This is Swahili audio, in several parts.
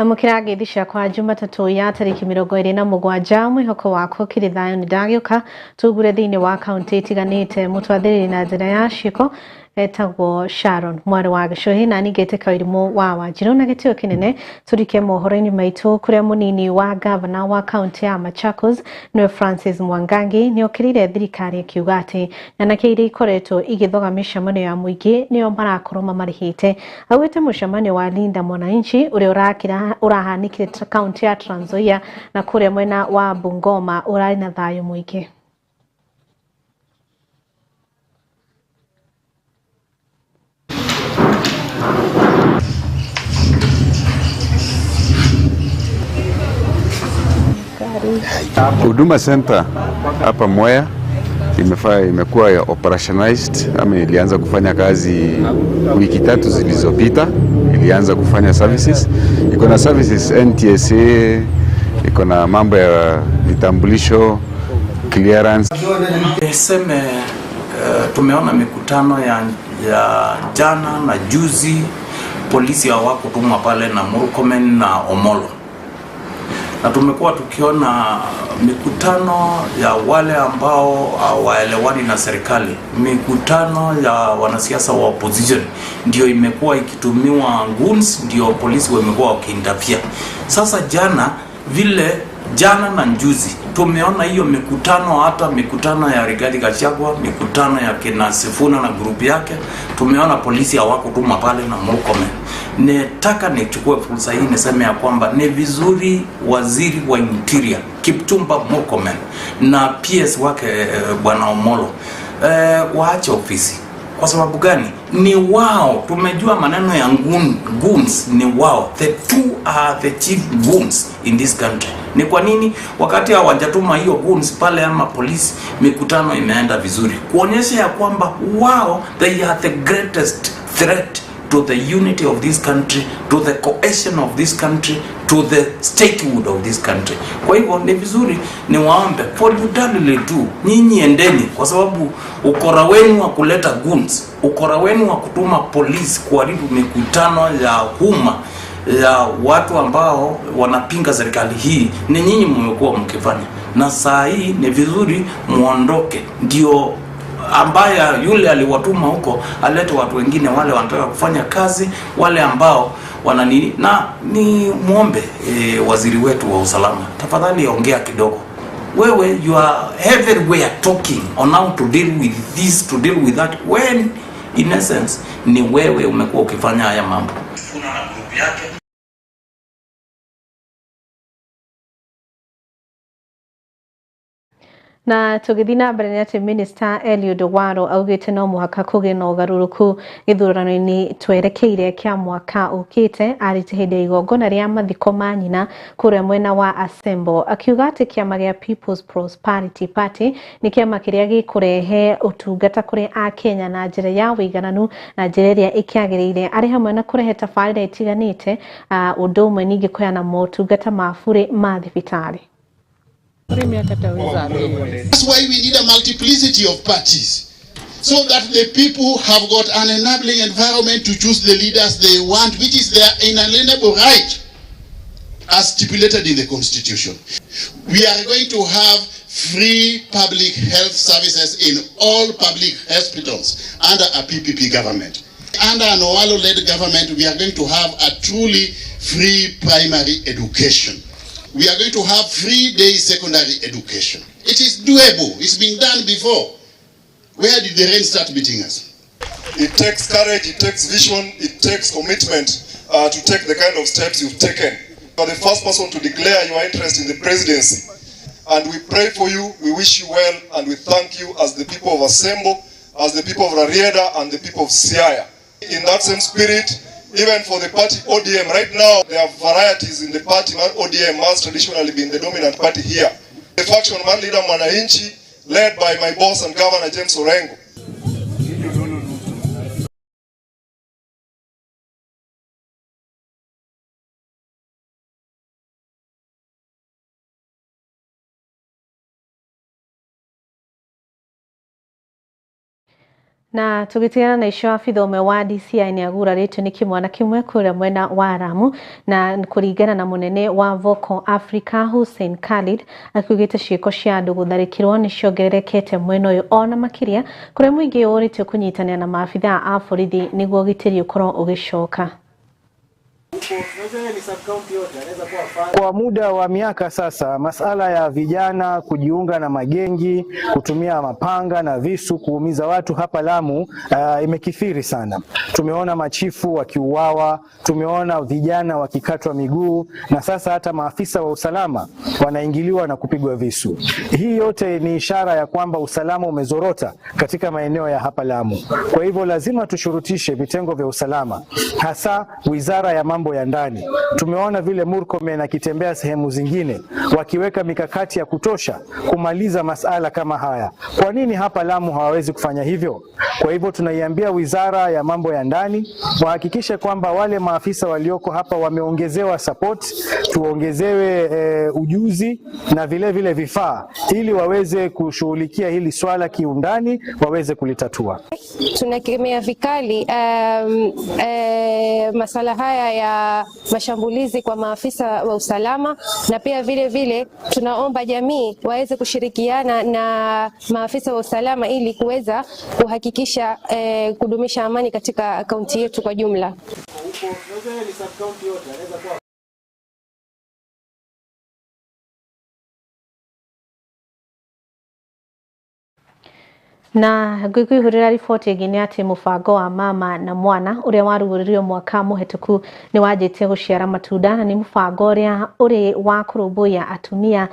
Mukirage disha kwa Jumatatu ya tariki 27 mwihoko wako kiri thayo ni ndagioka tugure thiini wa kaunti itiganite mutwathiriri na njira ya ciiko etagwo Sharon mwari wa Gicuhi na ningite Wairimu wa Wanjiru na gitio kinene turike mohoro-ini maitu kuria munini wa gavana wa kaunti ya Machakos no Francis Mwangangi ni okirire thirikari akiuga ati nyanake iria ikoretwo igithoga micemano ya muingi nio marakorwo marihite awite mucemanio wa Linda Mwananchi uria urahanikire kaunti ya Trans Nzoia na kuria mwena wa Bungoma urari na thayo muingi. Huduma Center hapa Mwea imekuwa operationalized ama ilianza kufanya kazi wiki 3 zilizopita. Ilianza kufanya services, iko na services NTSA, iko na mambo ya vitambulisho, clearance. Niseme tumeona mikutano ya jana na juzi, polisi hawakutuma pale na Murkomen na Omolo. Na tumekuwa tukiona mikutano ya wale ambao hawaelewani na serikali, mikutano ya wanasiasa wa opposition ndio imekuwa ikitumiwa goons, ndio polisi wamekuwa wakiinterfere. Sasa jana na njuzi tumeona hiyo mikutano, hata mikutano ya Rigathi Gachagua, mikutano ya kina Sifuna na grupu yake, tumeona polisi hawakutuma pale na Murkomen. Nataka nichukue fursa hii niseme ya kwamba ni vizuri waziri wa Interior Kipchumba Murkomen na PS wake bwana Omolo waache ofisi. Kwa sababu gani? Ni wao, tumejua maneno ya goons ni wao. The two are the chief goons in this country. Ni kwa nini wakati hawajatuma hiyo goons pale ama polisi, mikutano imeenda vizuri? Kuonyesha ya kwamba wao they are the greatest threat to the unity of this country, to the cohesion of this country, to the statehood of this country. Kwa hivyo ni vizuri ni waombe voluntarily tu, nyinyi endeni, kwa sababu ukora wenu wa kuleta goons, ukora wenu wa kutuma polisi kuharibu mikutano ya umma ya watu ambao wanapinga serikali hii, ni nyinyi mmekuwa mkifanya. Na saa hii ni vizuri muondoke, ndio ambaye yule aliwatuma huko alete watu wengine wale wanataka kufanya kazi, wale ambao wananini. Na ni muombe waziri wetu wa usalama, tafadhali ongea kidogo. Wewe you are everywhere talking on how to deal with this, to deal with that, when in essence ni wewe umekuwa ukifanya haya mambo. Kuna na group yake. Na tugithina mbere ati Minister Eliud Waro augite no muhaka kuge na ugaruruku githurano-ini twerekeire kia mwaka ukite aritihinde igongona ria mathiko ma nyina kuria mwena wa Asembo, akiuga ati kiama gia People's Prosperity Party ni kiama kiria gikurehe utungata kuri a Kenya na njira ya wigananu na njira iria ikiagiriire, ari hamwe na kurehe tabarĩra itiganite undu umwe ningi kuheana motungata ma bure ma thibitari. That's why we need a multiplicity of parties, so that the people have got an enabling environment to choose the leaders they want, which is their inalienable right as stipulated in the Constitution. We are going to have free public health services in all public hospitals under a PPP government. Under an Owalo-led government, we are going to have a truly free primary education. We are going to have free day secondary education. It is doable. It's been done before. Where did the rain start beating us? It takes courage, it takes vision, it takes commitment to take the kind of steps you've taken. You are the first person to declare your interest in the presidency. And we pray for you, we wish you well, and we thank you as the people of Asembo, as the people of Rarieda, and the people of Siaya. In that same spirit, even for the party ODM, right now there are varieties in the party. ODM has traditionally been the dominant party here. The faction man leader Mwananchi, led by my boss and Governor James Orengo. Na tugitigana na icio abitha umwe wa DCI ni aguraritwe ni kimwana kimwe kuria mwena wa Waramu na kuringana na munene wa Vocal Africa Hussein Khalid akugite ciiko cia andu gutharikirwo ni ciongererekete mwena uyu ona makiria kuria muingi uritio kunyitania na maabitha a borithi niguo gitiri ukorwo ugicoka. Kwa muda wa miaka sasa, masala ya vijana kujiunga na magengi, kutumia mapanga na visu kuumiza watu hapa Lamu imekithiri sana. Tumeona machifu wakiuawa, tumeona vijana wakikatwa miguu, na sasa hata maafisa wa usalama wanaingiliwa na kupigwa visu. Hii yote ni ishara ya kwamba usalama umezorota katika maeneo ya hapa Lamu. Kwa hivyo lazima tushurutishe vitengo vya usalama, hasa Wizara ya Mambo ya Ndani. Tumeona vile Murkomen akitembea sehemu zingine wakiweka mikakati ya kutosha kumaliza masala kama haya. Kwa nini hapa Lamu hawawezi kufanya hivyo? Kwa hivyo tunaiambia Wizara ya Mambo ya Ndani wahakikishe kwamba wale maafisa walioko hapa wameongezewa support, tuongezewe ujuzi na vile vile vifaa ili waweze kushughulikia hili swala kiundani, waweze kulitatua. Tunakemea vikali masala haya ya mashambulizi kwa maafisa wa usalama, na pia vile vile tunaomba jamii waweze kushirikiana na maafisa wa usalama ili kuweza kuhakikisha kudumisha amani katika kaunti yetu kwa jumla. Na gwikuihurira riboti ingĩ nĩ atĩ mũbango wa mama na mwana ũrĩa warugũririo mwaka mũhetũku nĩ wanjĩtie gũciara matunda, na nĩ mũbango ũrĩa ũrĩ wa kũrũmbũiya atumia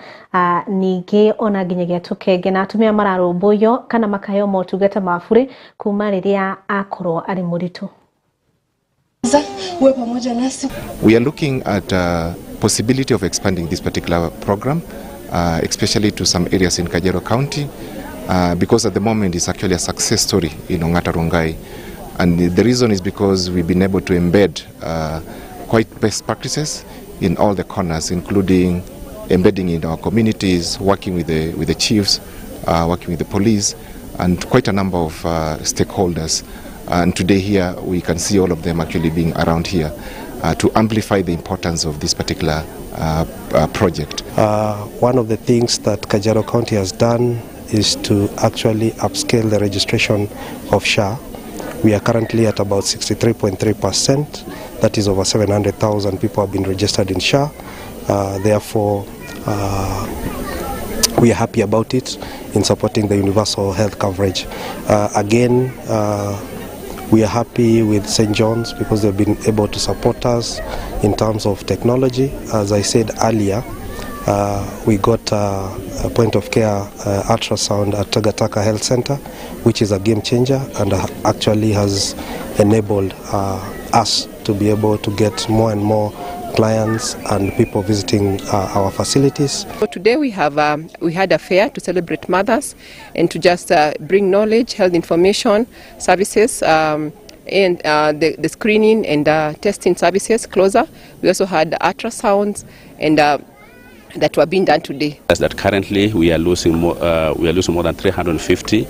ningĩ ona nginyagia tũkenge, na atumia mararũmbũiyo kana makaheo motungata ma bure kuma rĩrĩa akorwo arĩ mũritũ. We are looking at possibility of expanding this particular program, especially to some areas in Kajiado County. Because at the moment it's actually a success story in Ongata Rongai, and the reason is because we've been able to embed quite best practices in all the corners, including embedding in our communities, working with the chiefs, working with the police, and quite a number of stakeholders. And today here we can see all of them actually being around here to amplify the importance of this particular project. One of the things that Kajiado County has done is to actually upscale the registration of SHA. We are currently at about 63.3%. That is over 700,000 people have been registered in SHA. Therefore, we are happy about it in supporting the universal health coverage. Again, we are happy with St. John's because they've been able to support us in terms of technology. As I said earlier, we got a point of care ultrasound at Tagataka Health Center, which is a game changer and actually has enabled us to be able to get more and more clients and people visiting our facilities. So today we had a fair to celebrate mothers and to just bring knowledge, health information services, and the screening and testing services closer. We also had ultrasounds and that were being done today. That currently we are losing more than 350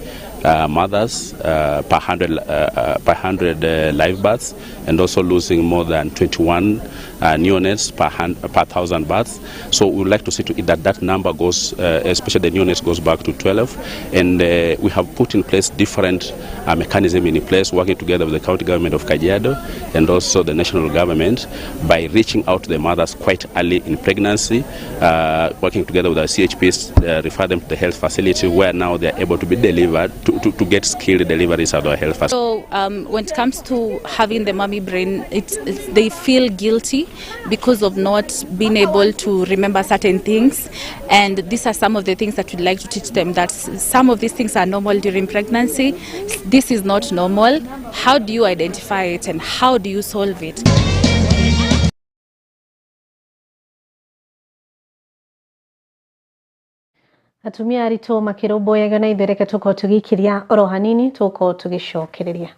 mothers per 100 live births, and also losing more than 21 neonates per 1,000 births. So we would like to see to it that number goes, especially the neonates, goes back to 12. And we have put in place different mechanisms in place, working together with the county government of Kajiado and also the national government by reaching out to the mothers quite early in pregnancy, working together with our CHPs, refer them to the health facility where now they are able to be delivered, to get skilled deliveries at our health facility. So when it comes to having the mommy brain, they feel guilty because of not being able to remember certain things, and these are some of the things that we'd like to teach them, that some of these things are normal during pregnancy. This is not normal. How do you identify it and how do you solve it? Atumia aritũ makĩrũmbũyaga na ithereke tũko tũgĩkiria oro hanini tũko tũgĩcokereria.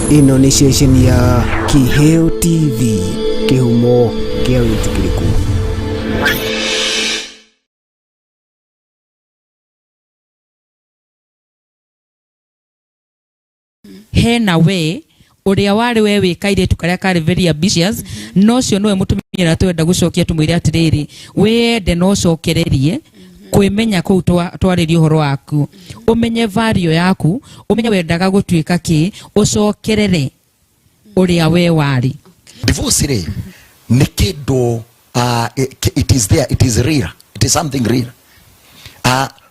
Ino ni station ya Kiheo TV, kihumo kia witikiriku. Hena we uria wari we wikaire tukaria kari very ambitious no cio nowe mutumira twenda gucokia tumwire atiriri wende no cokererie kwimenya ku twaririo horo waku umenye value yaku umenye wendaga gutuika ki ucokerere uria we wari. Divorce re ni kindu it is there, it is real, it is something real.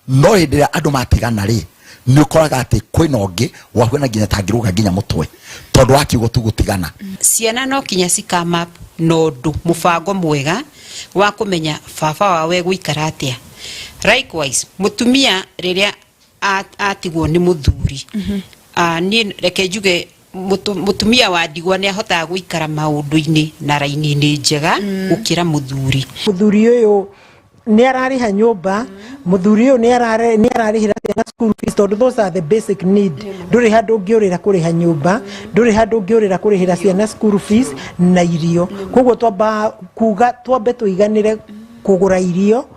No hindira andu matigana ri ni ukoraga ati kwina ongi wahwena nginya tangiruga nginya mutwe tondu wakiugo tu gutigana. Ciana no kinya cikama nondu mubango mwega wa kumenya baba wawe guikara atia. Likewise mutumia riria atigwo ni muthuri ni reke njuge mutumia wa ndigwa ni ahotaga guikara maundu-ini na raini-ini njega gukira muthuri. Muthuri uyu ni arariha nyumba, muthuri uyu ni ararihira ciana school fees tondu those are the basic need. Nduri handu ngiurira kuriha nyumba, nduri handu ngiurira kurihira ciana school fees na irio. Koguo twamba kuga twambe tuiganire kugura irio,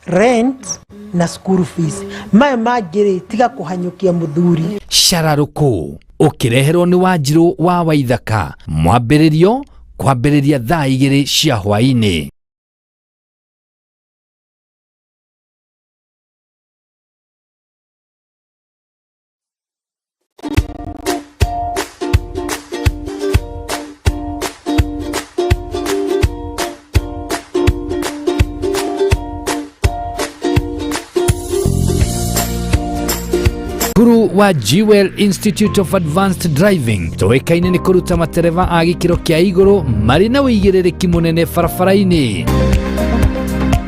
rent na school fees. Maya mangiri tiga kuhanyukia muthuri. Shararuku ukireherwo ni Wanjiru wa Waithaka. Mwambiririo kwambiriria thaa 2 cia hwaini. Guru wa Jewel Institute of Advanced Driving toekaine ni kuruta matereva a gikiro kia iguru mari na uigiririki munene barabara-ini.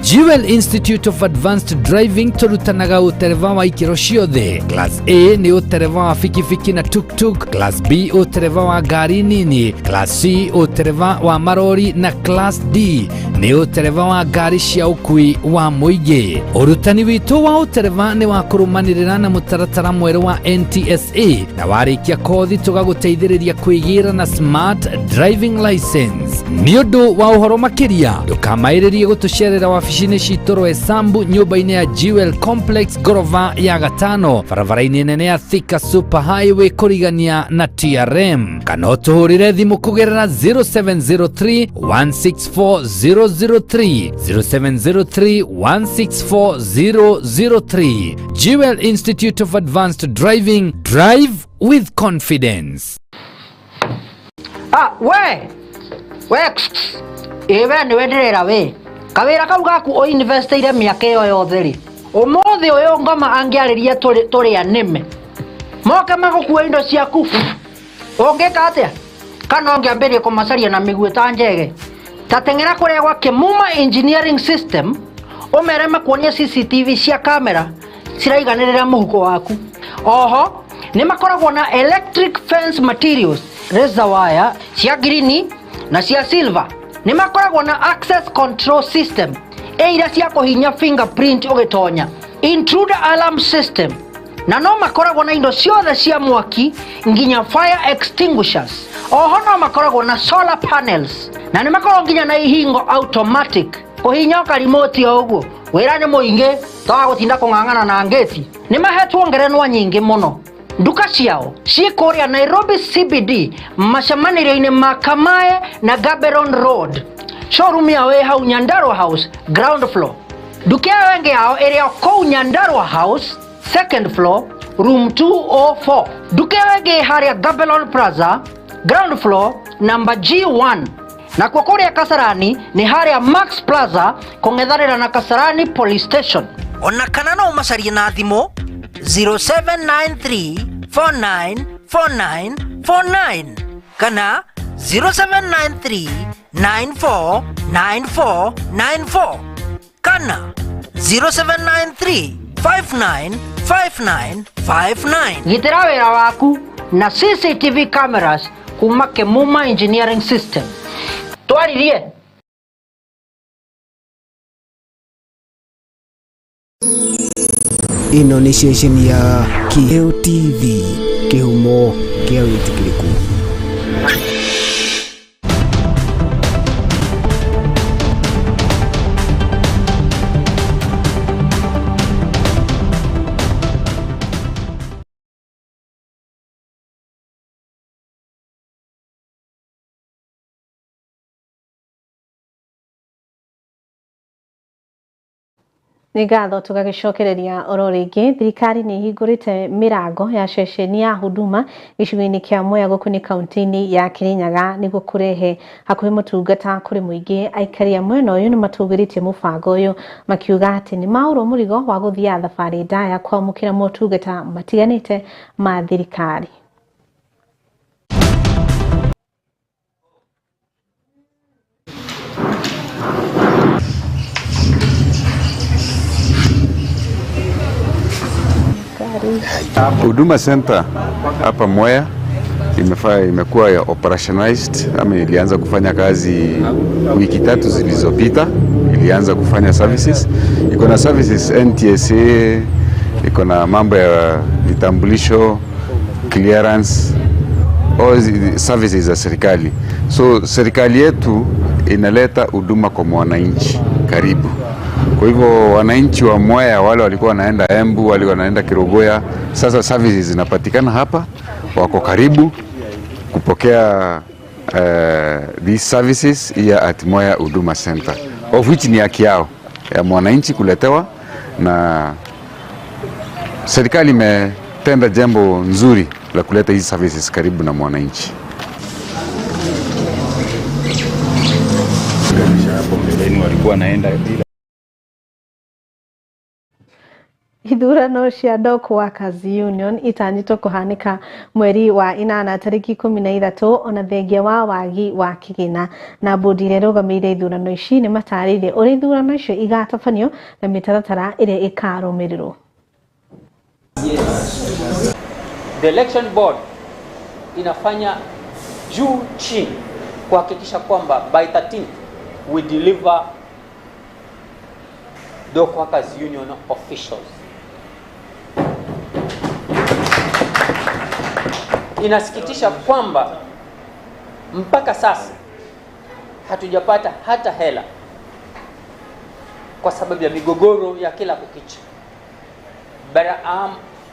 Jewel Institute of Advanced Driving turutanaga utereva wa ikiro ciothe. Class A ni utereva wa fikifiki na tuk-tuk, Class B utereva wa gari nini, Class C utereva wa marori na Class D ni utereva wa gari cia ukui wa muingi. Urutani witu wa utereva ni wa kurumanirira na mutaratara mweru wa NTSA na warikia kothi tugaguteithiriria kwigira na smart driving license. Ni undu wa uhoro makiria ndukamairirie gutucerera wabici-ini citu Rwesambu nyumba-ini ya Jewel Complex gorova ya gatano barabara-ini nene ya Thika Super Highway kurigania na TRM kana utuhurire thimu kugerera 0703 164 003 0703 164 003. Jewel Institute of Advanced Driving, drive with confidence. Ewe ni wenderera we kawira kau gaku o investiire miaka iyo yothe ri umuthi uyu ngoma angiariria turi anime moke magukua indo ciaku ungika atia kana ungiambirie kumacaria na miguu ta njege tatengera kuria gwa Kimuma engineering system umere makuonia CCTV cia kamera ciraiganirira muhuko waku. Oho ni makoragwo na electric fence materials razor wire cia green na cia silver. Ni makoragwo na access control system eira cia kuhinya fingerprint ugitonya, intruder alarm system na no makoragwo na indo ciothe cia mwaki nginya fire extinguishers. Oho no makoragwo na solar panels na ni makoragwo nginya na ihingo automatic kuhinya ka remote oguo wira ni muingi tawa gutinda kung'ang'ana na ngeti. Ni mahetwo ngerenwa nyingi muno. Nduka ciao cikuria Nairobi CBD macamanĩrio-inĩ ma Kamae na Gaberon Road. Showroom yao ĩ hau Nyandarua House ground floor. Nduka yao ĩngĩ yao ĩrĩ kũu Nyandarua House second floor room 204. Nduka yao ĩngĩ harĩa Gaberon Plaza ground floor number G1. Na kwa kuria Kasarani ni harĩa Max Plaza kũng'ethanĩra na Kasarani police station. Ona kana no macarie na thimũ 0793 494949 kana 0793 949494 kana 0793 595959. Gitira wira waku na CCTV cameras kuma Kimuma engineering system. Twaririe Ino ni station ya Kiheo TV, kihumo kia witikiriku. Nigatho tugagicokereria oro ringi thirikari ni hingurite mirango ya ceceni ya huduma gicigo-ini kia Mwea guku ni kaunti-ini ya Kirinyaga niguo kurehe hakuhi mutungata kuri muingi. Aikari a mwena uyu ni matugiritie mubango uyu makiuga ati ni mauro murigo wa guthia thabari ndaya kwamukira motungata matiganite ma thirikari. Huduma Center hapa Mwea imekuwa ya operationalized ama ilianza kufanya kazi wiki 3 zilizopita. Ilianza kufanya services, iko na services NTSA, iko na mambo ya vitambulisho, clearance, all services za serikali. So serikali yetu inaleta huduma kwa mwananchi karibu. Kwa hivyo wananchi wa Mwea wale walikuwa wanaenda Embu, wale wanaenda Kirogoya, sasa services zinapatikana hapa, wako karibu kupokea these services here at Mwea Huduma Center, of which ni haki yao ya mwananchi kuletewa, na serikali imetenda jambo nzuri la kuleta hizi services karibu na mwananchi. Walikuwa naenda bila Ithurano cia Dock Workers Union itanyitwo kuhanika mweri wa 8 tariki 13 ona thengia wa wagi wa kigina, na bodi ire rugamire ithurano ici ni matarire uri ithurano icio igatabanio na mitaratara ire ikarumirirwo. The election board inafanya juu chini kuhakikisha kwamba by 13 we deliver Dock Workers Union officials. Inasikitisha kwamba mpaka sasa hatujapata hata hela kwa sababu ya migogoro ya kila kukicha. But I'm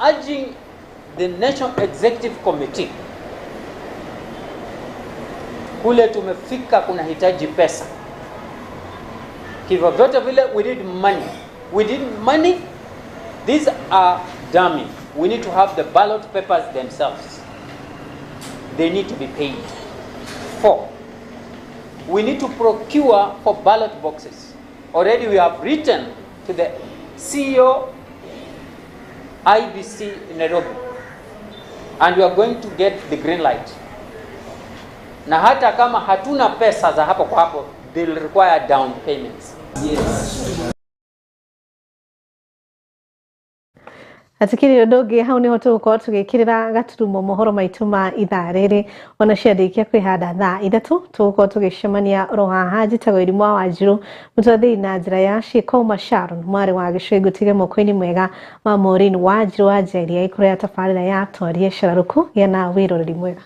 urging the National Executive Committee, kule tumefika kuna hitaji pesa. Hivyo vyote vile we need money. We need money. These are dummy. We need to have the ballot papers themselves. They need to be paid. 4, we need to procure for ballot boxes. Already we have written to the CEO IBC in Nairobi, and we are going to get the green light. Na hata kama hatuna pesa za hapo kwa hapo, they'll require down payments. Yes. Atikiri ndoge hau ni hoto ko tugikirira gaturumo mohoro maitu ma ithaa riri ona ciandikia kwihanda thaa 3 tuko tugicemania rohaha njitagwo Wairimu wa Wanjiru mutwathiri na njira ya ciiko Sharon mwari wa gicwengu tige moko-ini mwega ma Maureen Wanjiru wa njeri ya ikuru ya tabarira ya twarie cararuku ya na wiroreri mwega.